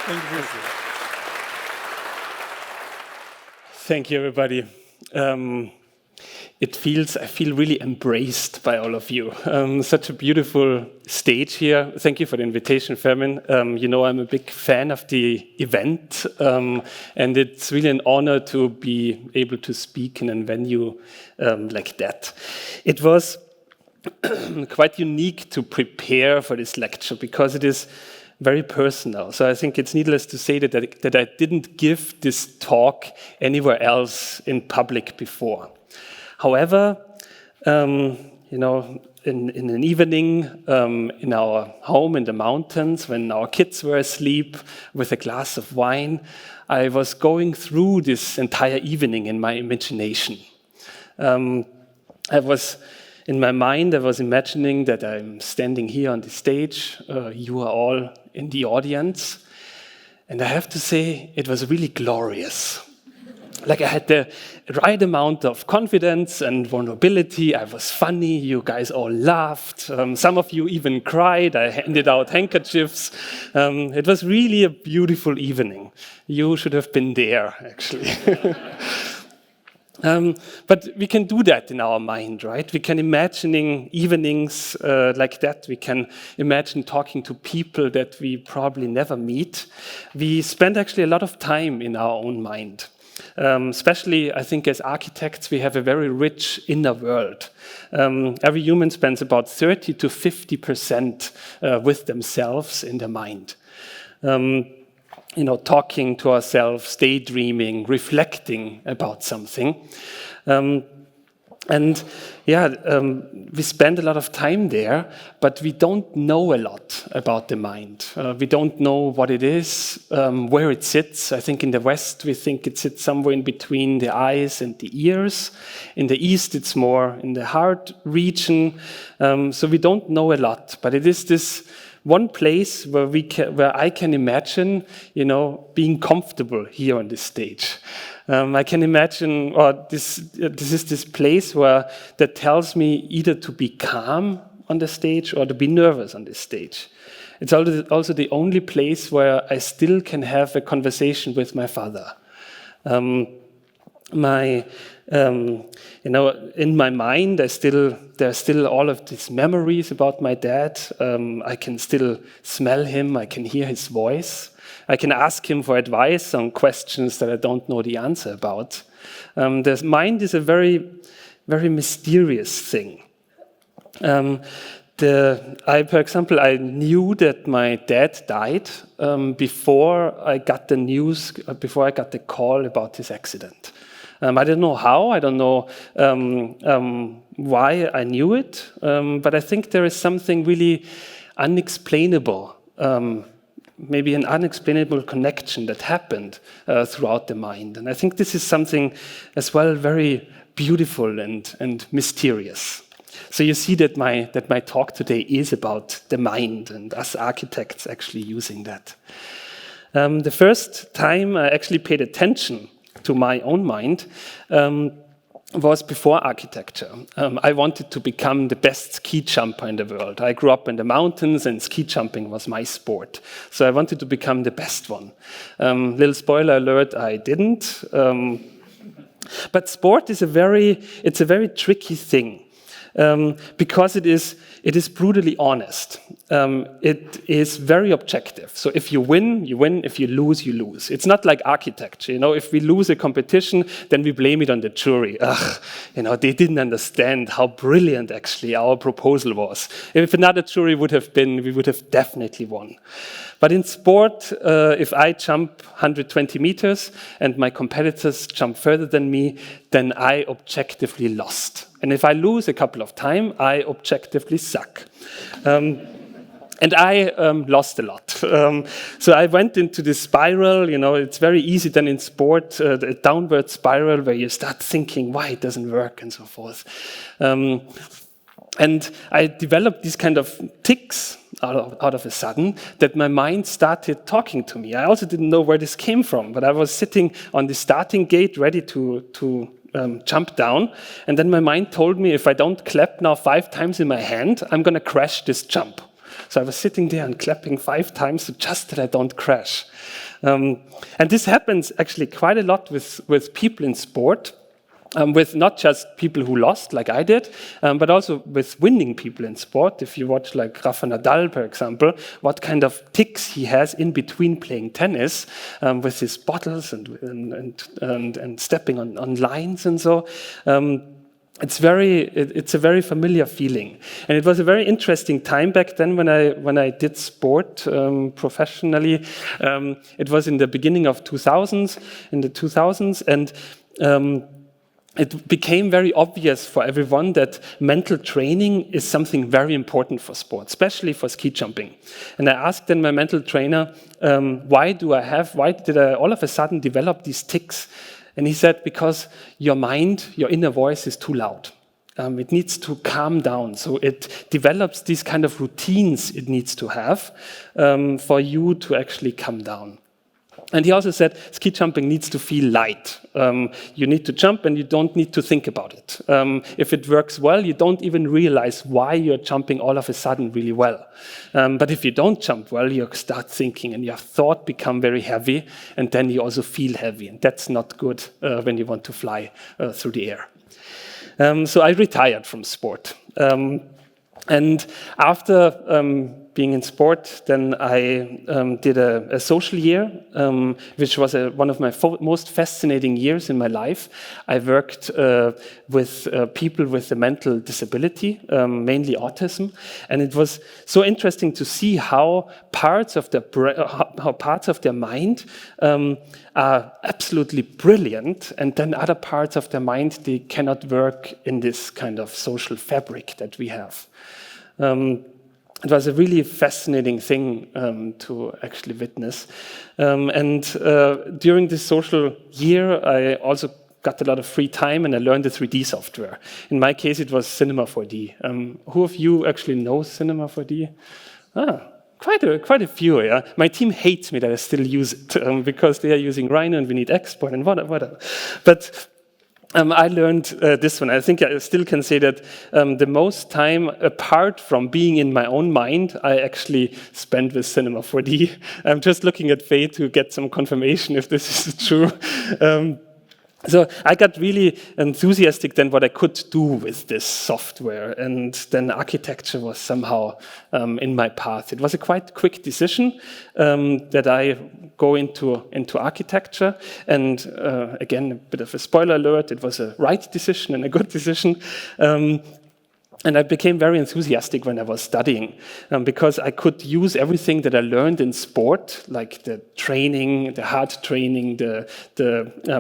Thank you. Thank you, everybody. I feel really embraced by all of you. Such a beautiful stage here. Thank you for the invitation, Fermin. I'm a big fan of the event, and it's really an honor to be able to speak in a venue like that. It was quite unique to prepare for this lecture because it is very personal. So I think it's needless to say that I didn't give this talk anywhere else in public before. However, in an evening in our home in the mountains, when our kids were asleep with a glass of wine, I was going through this entire evening in my imagination. In my mind, I was imagining that I'm standing here on the stage, you are all in the audience, and I have to say, it was really glorious. Like I had the right amount of confidence and vulnerability. I was funny. You guys all laughed. Some of you even cried. I handed out handkerchiefs. It was really a beautiful evening. You should have been there, actually. But we can do that in our mind, right? We can imagine evenings like that. We can imagine talking to people that we probably never meet. We spend actually a lot of time in our own mind. Especially, I think, as architects, we have a very rich inner world. Every human spends about 30 to 50% with themselves in their mind. Talking to ourselves, daydreaming, reflecting about something. We spend a lot of time there, but we don't know a lot about the mind. We don't know what it is, where it sits. I think in the West, we think it sits somewhere in between the eyes and the ears. In the East, it's more in the heart region. So we don't know a lot, but it is this one place where I can imagine, being comfortable here on this stage. I can imagine, this is this place that tells me either to be calm on the stage or to be nervous on this stage. It's also the only place where I still can have a conversation with my father. In my mind, there are still all of these memories about my dad. I can still smell him. I can hear his voice. I can ask him for advice on questions that I don't know the answer about. The mind is a very, very mysterious thing. For example, I knew that my dad died before I got the call about his accident. I don't know how, I don't know why I knew it, but I think there is something really unexplainable, maybe an unexplainable connection that happened throughout the mind. And I think this is something as well very beautiful and mysterious. So you see that my talk today is about the mind and us architects actually using that. The first time I actually paid attention to my own mind was before architecture. I wanted to become the best ski jumper in the world. I grew up in the mountains and ski jumping was my sport. So I wanted to become the best one. Little spoiler alert, I didn't. But sport is a very tricky thing. Because it is brutally honest. It is very objective. So if you win, you win. If you lose, you lose. It's not like architecture. If we lose a competition, then we blame it on the jury. They didn't understand how brilliant actually our proposal was. If another jury would have been, we would have definitely won. But in sport, if I jump 120 meters and my competitors jump further than me, then I objectively lost. And if I lose a couple of times, I objectively suck. And I lost a lot. So I went into this spiral. It's very easy then in sport, the downward spiral where you start thinking why it doesn't work and so forth. And I developed these kind of tics out of a sudden that my mind started talking to me. I also didn't know where this came from, but I was sitting on the starting gate ready to jump down. And then my mind told me if I don't clap now 5 times in my hand, I'm going to crash this jump. So I was sitting there and clapping 5 times just that I don't crash. And this happens actually quite a lot with people in sport. With not just people who lost, like I did, but also with winning people in sport. If you watch like Rafa Nadal, for example, what kind of tics he has in between playing tennis with his bottles and stepping on lines and so. It's a very familiar feeling, and it was a very interesting time back then when I did sport professionally. It was in the beginning of 2000s, and it became very obvious for everyone that mental training is something very important for sport, especially for ski jumping. And I asked then my mental trainer, why did I all of a sudden develop these tics? And he said, because your mind, your inner voice is too loud. It needs to calm down. So it develops these kind of routines it needs to have for you to actually calm down. And he also said ski jumping needs to feel light. You need to jump and you don't need to think about it. If it works well, you don't even realize why you're jumping all of a sudden really well. But if you don't jump well, you start thinking and your thought become very heavy, and then you also feel heavy. And that's not good when you want to fly through the air. So I retired from sport. And after being in sport, then I did a social year, which was one of my most fascinating years in my life. I worked with people with a mental disability, mainly autism, and it was so interesting to see how parts of their mind are absolutely brilliant, and then other parts of their mind, they cannot work in this kind of social fabric that we have. It was a really fascinating thing to actually witness. And during this social year, I also got a lot of free time and I learned the 3D software. In my case, it was Cinema 4D. Who of you actually knows Cinema 4D? Quite a few, yeah. My team hates me that I still use it because they are using Rhino and we need export and whatever. But I learned this one. I think I still can say that the most time, apart from being in my own mind, I actually spent with Cinema 4D. I'm just looking at Faye to get some confirmation if this is true. So I got really enthusiastic then what I could do with this software, and then architecture was somehow in my path. It was a quite quick decision that I go into architecture, and again, a bit of a spoiler alert, it was a right decision and a good decision. And I became very enthusiastic when I was studying because I could use everything that I learned in sport, like the training, the hard training, the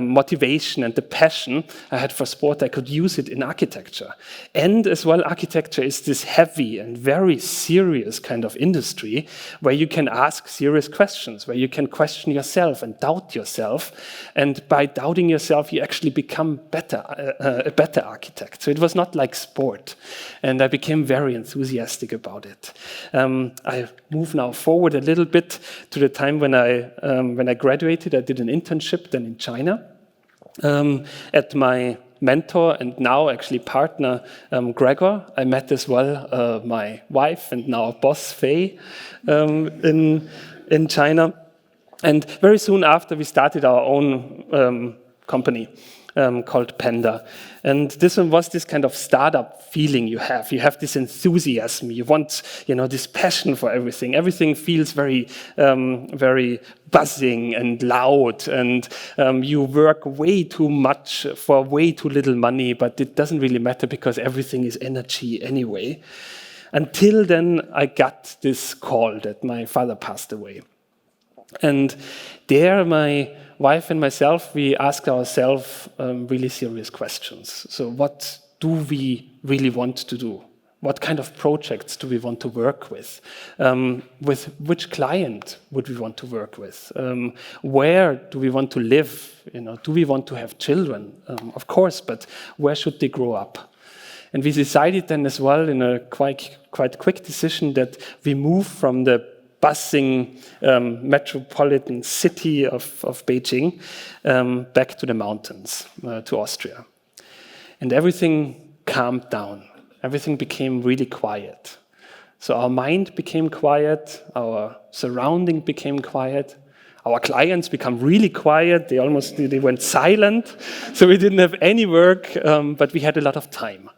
motivation and the passion I had for sport. I could use it in architecture. And as well, architecture is this heavy and very serious kind of industry where you can ask serious questions, where you can question yourself and doubt yourself. And by doubting yourself, you actually become a better architect. So it was not like sport. And I became very enthusiastic about it. I move now forward a little bit to the time when I graduated. I did an internship then in China at my mentor and now actually partner Gregor. I met as well my wife and now boss Faye in China. And very soon after, we started our own company. Called Panda. And this one was this kind of startup feeling you have. You have this enthusiasm. You want, this passion for everything. Everything feels very, very buzzing and loud. And you work way too much for way too little money, but it doesn't really matter because everything is energy anyway. Until then, I got this call that my father passed away. And there, my wife and myself, we asked ourselves really serious questions. So what do we really want to do? What kind of projects do we want to work with? With which client would we want to work with? Where do we want to live? Do we want to have children? Of course, but where should they grow up? And we decided then as well in a quite quick decision that we move from the buzzing metropolitan city of Beijing back to the mountains, to Austria. And everything calmed down. Everything became really quiet. So our mind became quiet, our surrounding became quiet, our clients become really quiet, they went silent, so we didn't have any work, but we had a lot of time.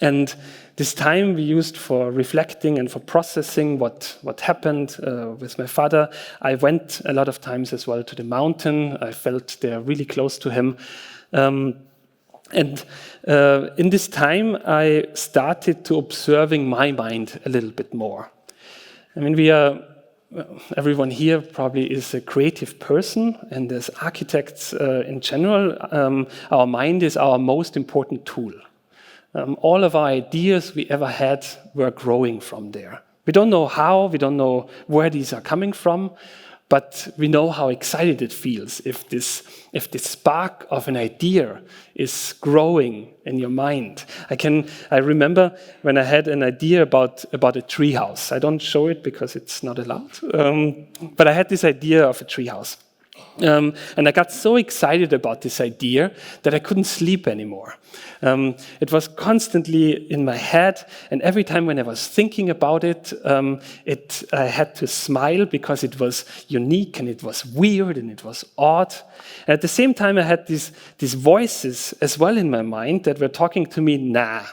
And this time we used for reflecting and for processing what happened with my father. I went a lot of times as well to the mountain. I felt there really close to him. And in this time, I started to observing my mind a little bit more. I mean, everyone here probably is a creative person, and as architects in general, our mind is our most important tool. All of our ideas we ever had were growing from there. We don't know how, we don't know where these are coming from, but we know how excited it feels if this spark of an idea is growing in your mind. I remember when I had an idea about a treehouse. I don't show it because it's not allowed, but I had this idea of a treehouse. And I got so excited about this idea that I couldn't sleep anymore. It was constantly in my head, and every time when I was thinking about it, I had to smile because it was unique and it was weird and it was odd. And at the same time, I had these voices as well in my mind that were talking to me, nah,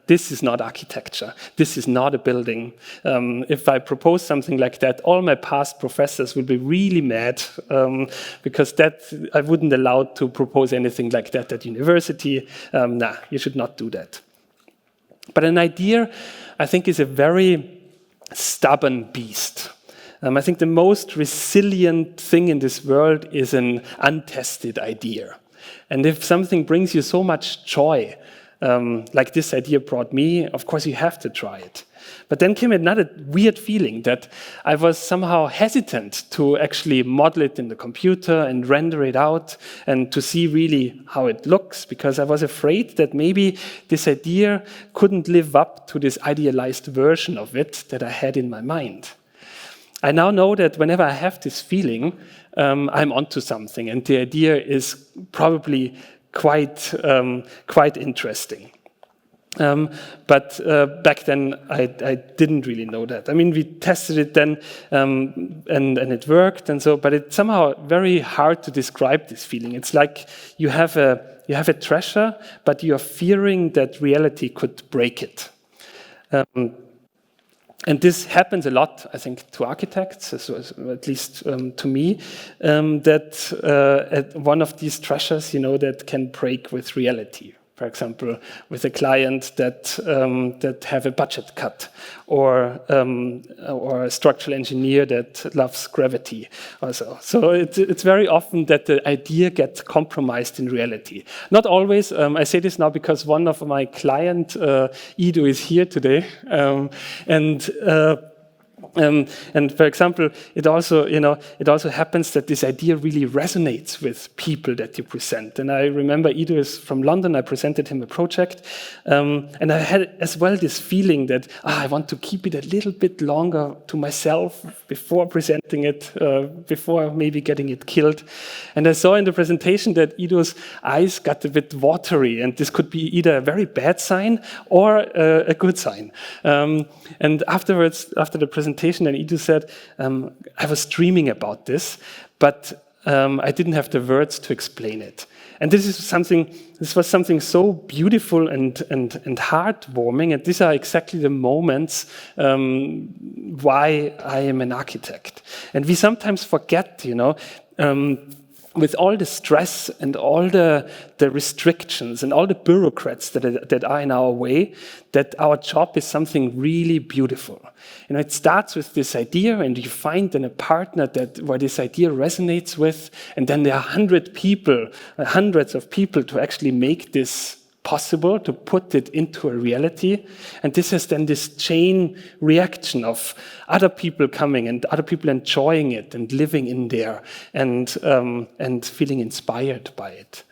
this is not architecture. This is not a building. If I propose something like that, all my past professors would be really mad because I wouldn't allow to propose anything like that at university. You should not do that. But an idea, I think, is a very stubborn beast. I think the most resilient thing in this world is an untested idea. And if something brings you so much joy, like this idea brought me, of course you have to try it. But then came another weird feeling that I was somehow hesitant to actually model it in the computer and render it out and to see really how it looks, because I was afraid that maybe this idea couldn't live up to this idealized version of it that I had in my mind. I now know that whenever I have this feeling, I'm onto something, and the idea is probably quite interesting. But back then, I didn't really know that. I mean, we tested it then, and it worked, but it's somehow very hard to describe this feeling. It's like you have a treasure, but you are fearing that reality could break it. And this happens a lot, I think, to architects, at least to me, that one of these treasures, that can break with reality. For example, with a client that have a budget cut, or a structural engineer that loves gravity, also. So it's very often that the idea gets compromised in reality. Not always. I say this now because one of my client, Ido, is here today, and for example, it also happens that this idea really resonates with people that you present. And I remember Ido is from London. I presented him a project, and I had as well this feeling that I want to keep it a little bit longer to myself before presenting it, before maybe getting it killed. And I saw in the presentation that Ido's eyes got a bit watery, and this could be either a very bad sign or a good sign. And afterwards, after the presentation, and Ido said, I was dreaming about this, but I didn't have the words to explain it. And this was something so beautiful and heartwarming, and these are exactly the moments why I am an architect. And we sometimes forget, with all the stress and all the restrictions and all the bureaucrats that are in our way, that our job is something really beautiful. It starts with this idea, and you find then a partner where this idea resonates with, and then there are hundreds of people to actually make this possible, to put it into a reality. And this is then this chain reaction of other people coming and other people enjoying it and living in there and feeling inspired by it.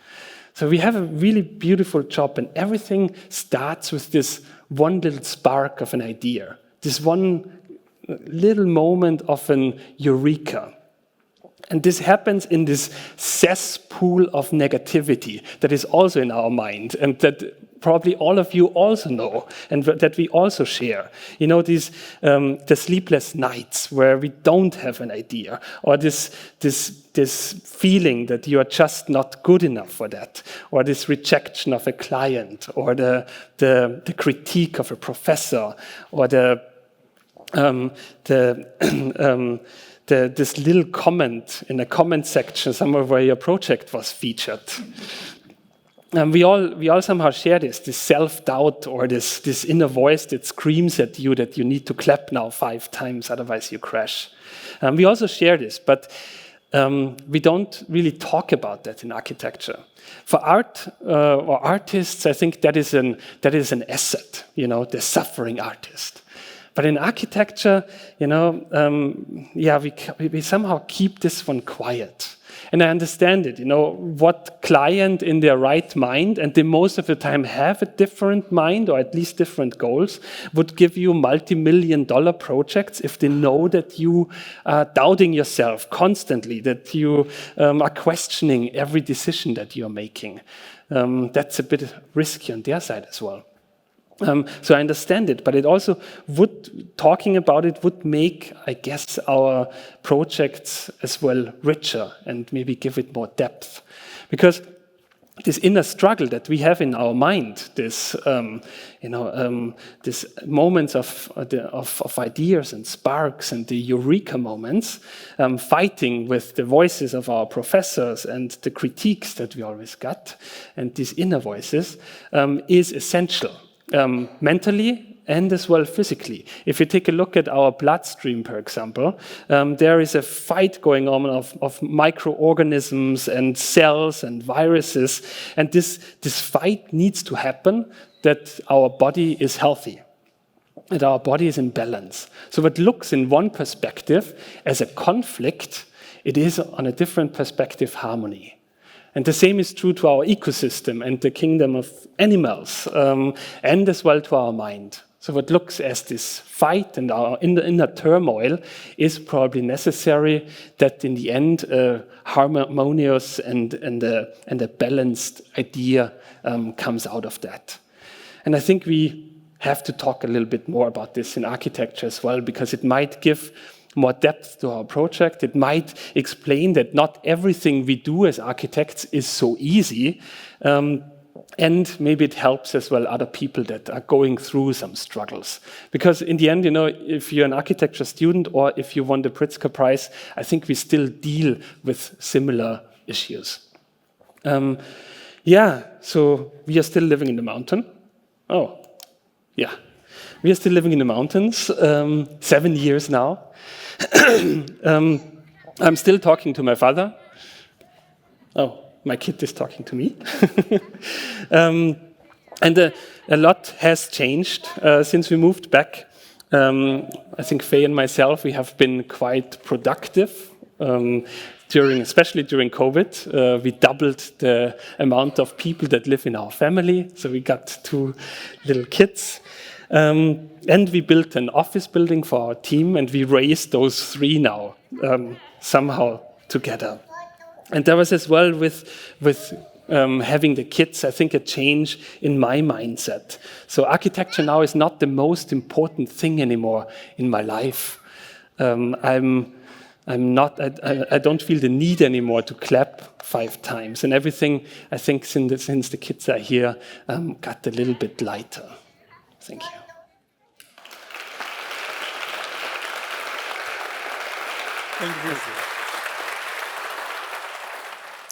So we have a really beautiful job, and everything starts with this one little spark of an idea, this one little moment of an eureka. And this happens in this cesspool of negativity that is also in our mind, and that probably all of you also know, and that we also share. You know, these the sleepless nights where we don't have an idea, or this feeling that you are just not good enough for that, or this rejection of a client, or the critique of a professor, or this little comment in a comment section somewhere where your project was featured. We all somehow share this self-doubt, or this inner voice that screams at you that you need to clap now 5 times, otherwise you crash. We also share this, but we don't really talk about that in architecture. For art or artists, I think that is an asset, you know, the suffering artist. But in architecture, you know, we somehow keep this one quiet. And I understand it, you know, what client in their right mind, and they most of the time have a different mind, or at least different goals, would give you multi-million-dollar projects if they know that you are doubting yourself constantly, that you are questioning every decision that you're making. That's a bit risky on their side as well. So I understand it, but it also talking about it would make, I guess, our projects as well richer and maybe give it more depth. Because this inner struggle that we have in our mind, this moments of ideas and sparks and the eureka moments, fighting with the voices of our professors and the critiques that we always got, and these inner voices, is essential. Mentally and as well physically. If you take a look at our bloodstream, for example, there is a fight going on of microorganisms and cells and viruses, and this fight needs to happen that our body is healthy, that our body is in balance. So what looks in one perspective as a conflict, it is on a different perspective harmony. And the same is true to our ecosystem and the kingdom of animals, and as well to our mind. So what looks as this fight and our inner turmoil is probably necessary that in the end a harmonious and a balanced idea comes out of that. And I think we have to talk a little bit more about this in architecture as well, because it might give more depth to our project. It might explain that not everything we do as architects is so easy, and maybe it helps as well other people that are going through some struggles. Because in the end, you know, if you're an architecture student or if you won the Pritzker Prize, I think we still deal with similar issues. So we are still living in the mountain. We are still living in the mountains, 7 years now. I'm still talking to my father. Oh, my kid is talking to me. And a lot has changed since we moved back. I think Faye and myself, we have been quite productive, especially during COVID. We doubled the amount of people that live in our family. So we got 2 little kids. And we built an office building for our team, and we raised those 3 now somehow together. And there was as well with having the kids, I think, a change in my mindset. So architecture now is not the most important thing anymore in my life. I don't feel the need anymore to clap 5 times, and everything, I think, since the kids are here, got a little bit lighter. Thank you. Thank you.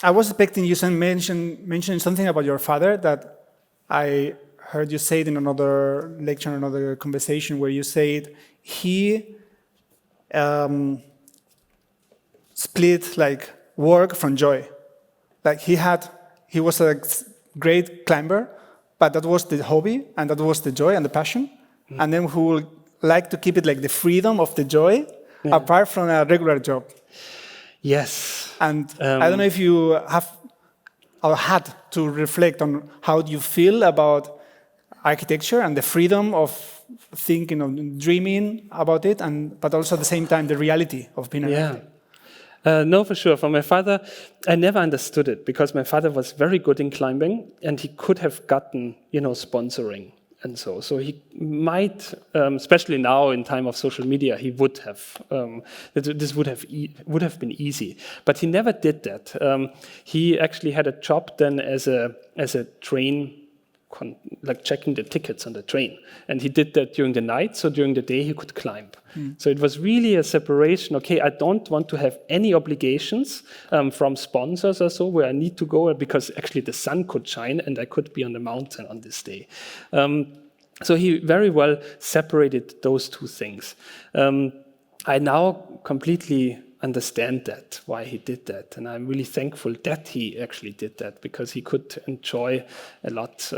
I was expecting you to mention something about your father that I heard you say it in another lecture, another conversation, where you said he split like work from joy. Like he was a great climber, but that was the hobby and that was the joy and the passion. Mm. And then who would like to keep it like the freedom of the joy apart from a regular job. Yes. And I don't know if you have or had to reflect on how you feel about architecture and the freedom of thinking, of dreaming about it, but also at the same time the reality of being an architect. No, for sure. For my father, I never understood it because my father was very good in climbing and he could have gotten, sponsoring. And so he might, especially now in time of social media, he would have. This would have been easy, but he never did that. He actually had a job then as a train, like checking the tickets on the train, and he did that during the night. So during the day he could climb. So it was really a separation. Okay, I don't want to have any obligations from sponsors or so where I need to go because actually the sun could shine and I could be on the mountain on this day. So he very well separated those two things. I now completely understand that, why he did that. And I'm really thankful that he actually did that because he could enjoy a lot,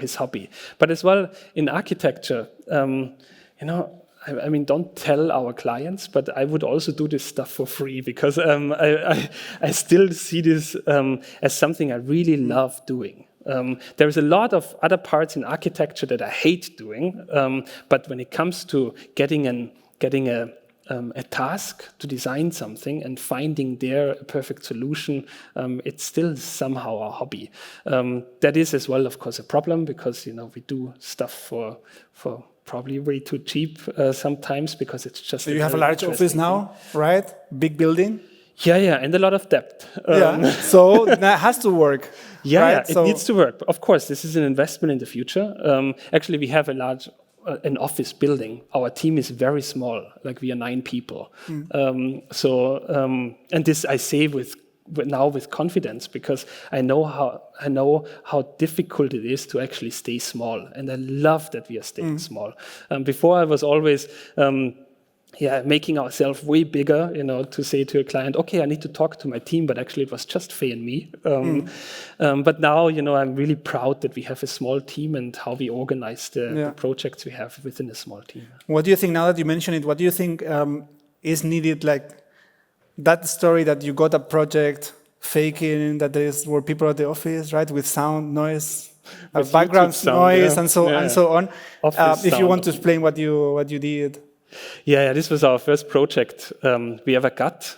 his hobby. But as well in architecture, I mean, don't tell our clients, but I would also do this stuff for free because I still see this as something I really love doing. There's a lot of other parts in architecture that I hate doing, but when it comes to getting a task to design something and finding there a perfect solution, it's still somehow a hobby. That is as well, of course, a problem because we do stuff for probably way too cheap sometimes because it's just. So you have a large office now, right? Big building. Yeah, and a lot of debt. So that has to work. Right? It needs to work. Of course, this is an investment in the future. Actually, we have a large an office building. Our team is very small, like we are 9 people. And this I say with confidence because I know how difficult it is to actually stay small, and I love that we are staying small. Before I was always making ourselves way bigger, to say to a client, okay, I need to talk to my team, but actually it was just Faye and me. But now, I'm really proud that we have a small team and how we organize the projects we have within a small team. What do you think, now that you mention it, what do you think is needed, like that story that you got a project faking, that were people at the office, right, with sound, noise, background noise, and so on. If you want to explain what you did. Yeah, this was our first project we ever got,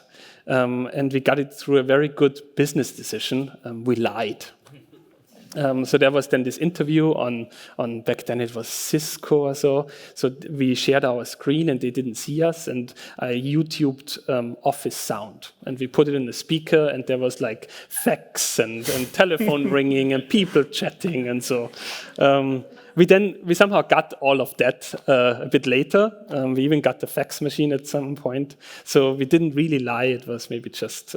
and we got it through a very good business decision. We lied. So there was then this interview on back then it was Cisco or so. So we shared our screen and they didn't see us, and I YouTubed office sound and we put it in the speaker, and there was like fax and telephone ringing and people chatting, and so we somehow got all of that a bit later. We even got the fax machine at some point. So we didn't really lie. It was maybe just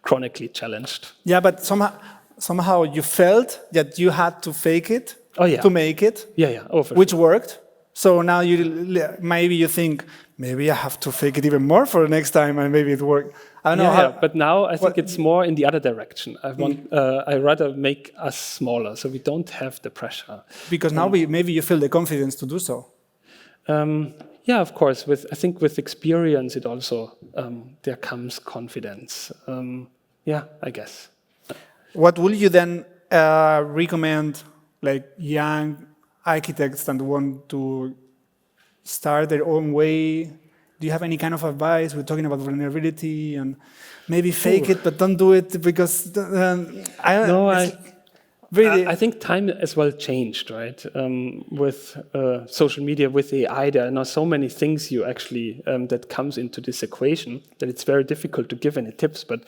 chronically challenged. Yeah, but somehow you felt that you had to fake it to make it, which worked. So now maybe you think, maybe I have to fake it even more for the next time, and maybe it worked. I don't know. But now I think it's more in the other direction. I rather make us smaller, so we don't have the pressure. Because now maybe you feel the confidence to do so. Yeah, of course. I think with experience, it also there comes confidence. I guess. What will you then recommend, like young architects that want to start their own way? Do you have any kind of advice? We're talking about vulnerability and maybe fake it, but don't do it because I think time as well changed, right? With social media, with AI, there are now so many things you actually that comes into this equation that it's very difficult to give any tips. But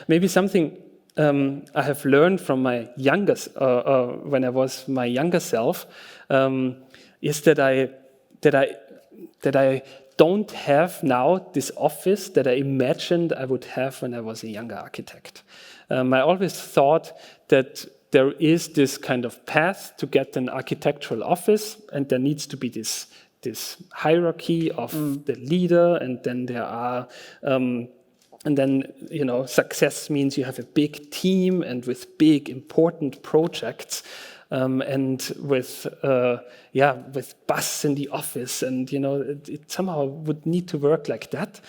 maybe something I have learned from my when I was my younger self is that I don't have now this office that I imagined I would have when I was a younger architect. I always thought that there is this kind of path to get an architectural office, and there needs to be this hierarchy of the leader, and then there are and then, success means you have a big team and with big, important projects, and with bus in the office, and it somehow would need to work like that.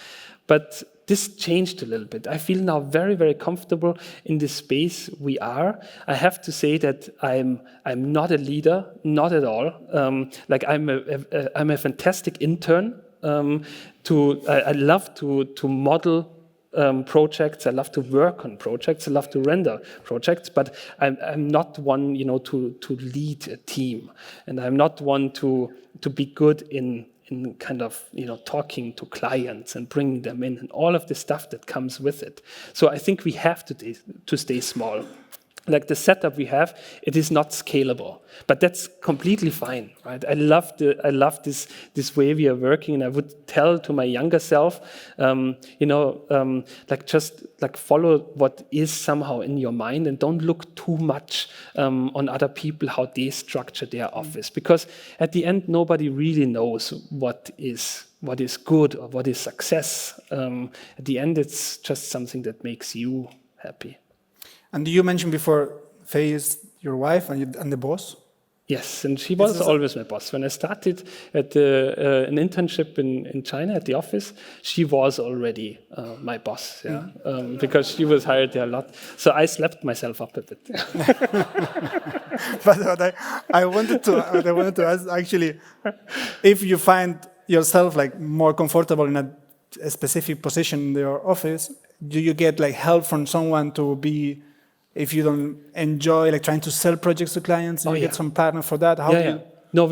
But this changed a little bit. I feel now very, very comfortable in this space we are. I have to say that I'm not a leader, not at all. I'm a fantastic intern. I love to model projects. I love to work on projects. I love to render projects, but I'm not one, to lead a team, and I'm not one to be good in kind of, talking to clients and bringing them in and all of the stuff that comes with it. So I think we have to stay small. Like the setup we have, it is not scalable, but that's completely fine, right? I love this way we are working, and I would tell to my younger self, just follow what is somehow in your mind, and don't look too much on other people, how they structure their office, because at the end nobody really knows what is good or what is success. At the end, it's just something that makes you happy. And you mentioned before, Faye is your wife and the boss? Yes, and she was always my boss. When I started at an internship in China at the office, she was already my boss, because she was hired there a lot. So I slapped myself up a bit. But I wanted to ask, actually, if you find yourself more comfortable in a specific position in your office, do you get help from someone to be? If you don't enjoy trying to sell projects to clients, you get some partner for that. How do you? No,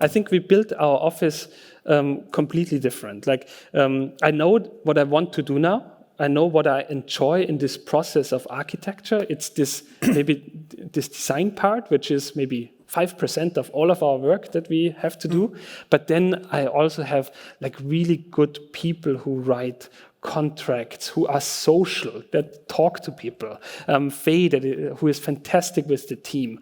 I think we built our office completely different. I know what I want to do now. I know what I enjoy in this process of architecture. It's this design part, which is maybe 5% of all of our work that we have to do. But then I also have really good people who write contracts, who are social, that talk to people. Faye, who is fantastic with the team.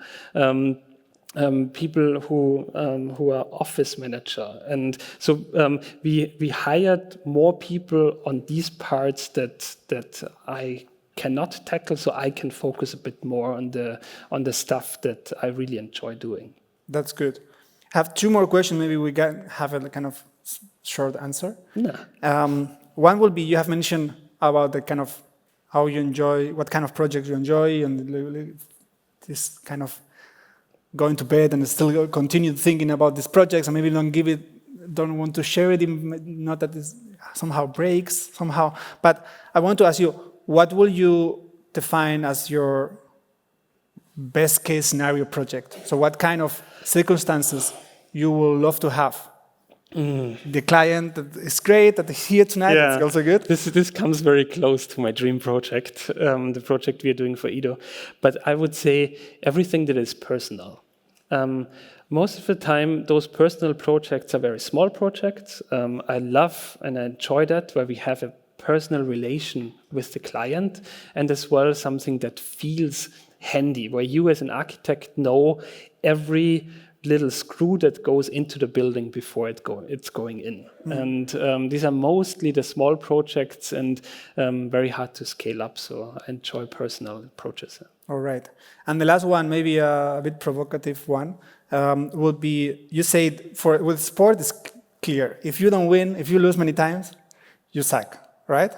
People who are office manager, and so we hired more people on these parts that I cannot tackle, so I can focus a bit more on the stuff that I really enjoy doing. That's good. I have two more questions. Maybe we can have a kind of short answer. Yeah. One will be, you have mentioned about the kind of how you enjoy, what kind of projects you enjoy, and this kind of going to bed and still continue thinking about these projects, and maybe don't want to share it, not that it somehow breaks, somehow. But I want to ask you, what will you define as your best case scenario project? So what kind of circumstances you will love to have? The client that is great, that is here tonight, that's also good. This comes very close to my dream project, the project we are doing for Ido. But I would say everything that is personal. Most of the time, those personal projects are very small projects. I love and I enjoy that, where we have a personal relation with the client, and as well something that feels handy, where you as an architect know every little screw that goes into the building before it's going in. And these are mostly the small projects and very hard to scale up, so I enjoy personal approaches. All right. And the last one, maybe a bit provocative one, would be, you said with sport it's clear. If you don't win, if you lose many times, you suck, right?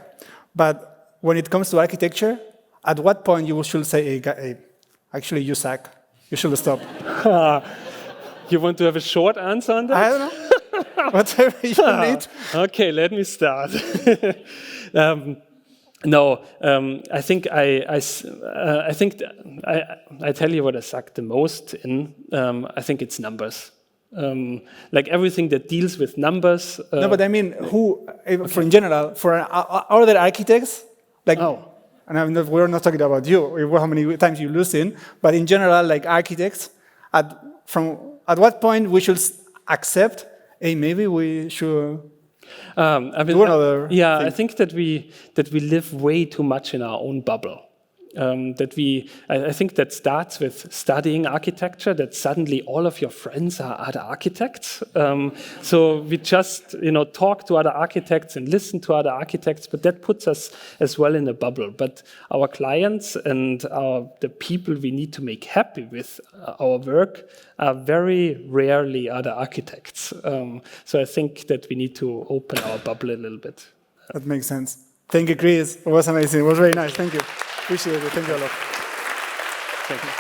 But when it comes to architecture, at what point you should say, hey, actually you suck, you should stop? You want to have a short answer on that? I don't know. Whatever you need. Okay, let me start. I think I tell you what I suck the most in. I think it's numbers. Everything that deals with numbers. No, but I mean, for in general, for other architects, and we're not talking about you, how many times you lose in, but in general, architects, at what point we should accept, hey, maybe we should do another thing. I think that we live way too much in our own bubble. I think that starts with studying architecture, that suddenly all of your friends are other architects. So we just talk to other architects and listen to other architects, but that puts us as well in a bubble. But our clients and the people we need to make happy with our work are very rarely other architects. So I think that we need to open our bubble a little bit. That makes sense. Thank you, Chris. It was amazing. It was very nice. Thank you. Appreciate it. Thank you a lot. Thank you.